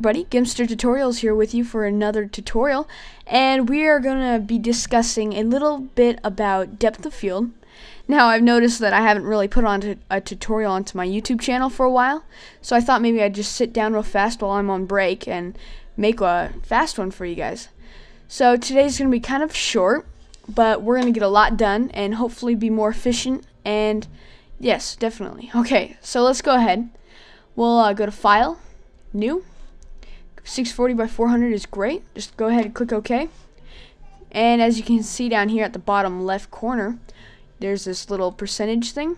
everybody, Gimster Tutorials here with you for another tutorial, and we are going to be discussing a little bit about depth of field. Now, I've noticed that I haven't really put on a tutorial onto my YouTube channel for a while, so I thought maybe I'd just sit down real fast while I'm on break and make a fast one for you guys. So today's going to be kind of short, but we're going to get a lot done and hopefully be more efficient, and yes, definitely. Okay, so let's go ahead. We'll go to File, New. 640 by 400 is great. Just go ahead and click OK. And as you can see down here at the bottom left corner, there's this little percentage thing.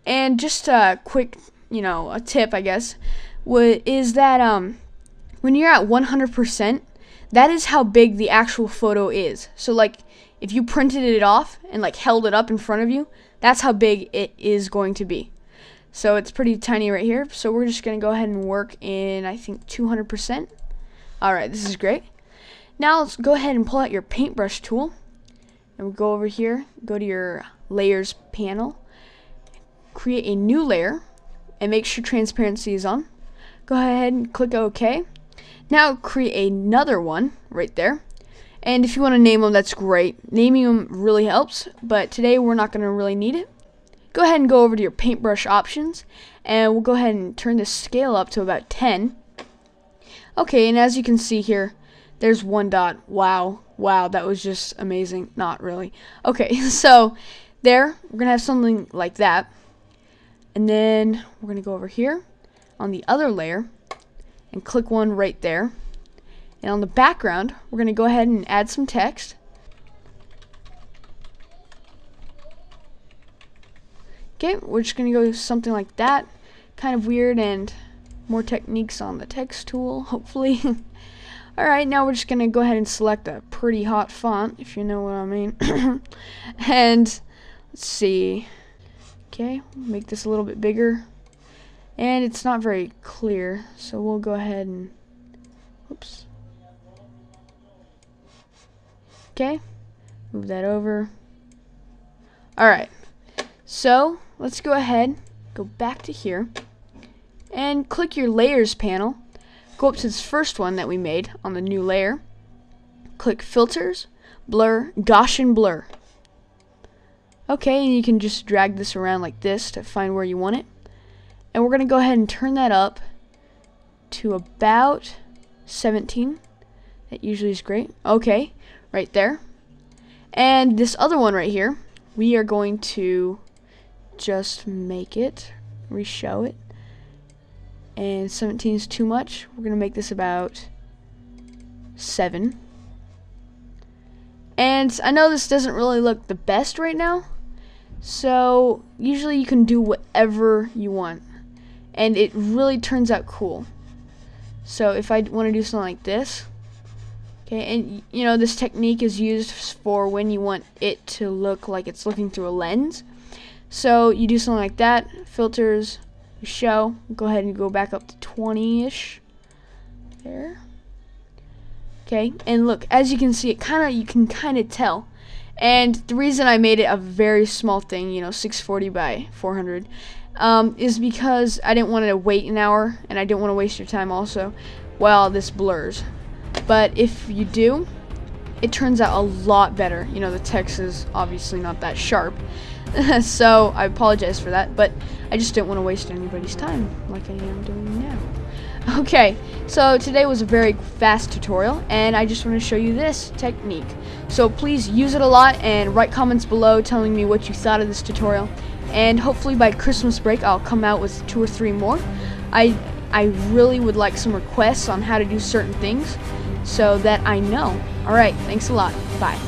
And just a quick, a tip, I guess, is that when you're at 100%, that is how big the actual photo is. So like if you printed it off and like held it up in front of you, that's how big it is going to be. So it's pretty tiny right here. So we're just going to go ahead and work in, I think, 200%. Alright, this is great. Now let's go ahead and pull out your paintbrush tool. And we'll go over here, go to your layers panel, create a new layer, and make sure transparency is on. Go ahead and click OK. Now create another one right there. And if you want to name them, that's great. Naming them really helps, but today we're not going to really need it. Go ahead and go over to your paintbrush options, and we'll go ahead and turn the scale up to about 10. Okay, and as you can see here, there's one dot. Wow, that was just amazing. Not really. Okay, so there, we're going to have something like that. And then we're going to go over here on the other layer and click one right there. And on the background, we're going to go ahead and add some text. Okay, we're just going to go something like that. Kind of weird, and more techniques on the text tool, hopefully. Alright, now we're just going to go ahead and select a pretty hot font, if you know what I mean. And let's see. Okay, make this a little bit bigger. And it's not very clear, so we'll go ahead and, oops. Okay, move that over. Alright. So let's go ahead, go back to here, and click your layers panel. Go up to this first one that we made on the new layer. Click filters, blur, Gaussian blur. Okay, and you can just drag this around like this to find where you want it. And we're going to go ahead and turn that up to about 17. That usually is great. Okay, right there. And this other one right here, we are going to just make it, reshow it, and 17 is too much. We're going to make this about 7. And I know this doesn't really look the best right now, so usually you can do whatever you want, and it really turns out cool. So if I want to do something like this, okay, and this technique is used for when you want it to look like it's looking through a lens. So you do something like that, filters, show, go ahead and go back up to 20-ish, there. Okay, and look, as you can see, you can kind of tell. And the reason I made it a very small thing, 640 by 400, is because I didn't want to wait an hour, and I didn't want to waste your time also while this blurs. But if you do, it turns out a lot better. The text is obviously not that sharp. So I apologize for that, but I just didn't want to waste anybody's time like I am doing now. Okay, so today was a very fast tutorial, and I just want to show you this technique. So please use it a lot and write comments below telling me what you thought of this tutorial. And hopefully by Christmas break I'll come out with 2 or 3 more. I really would like some requests on how to do certain things so that I know. Alright, thanks a lot. Bye.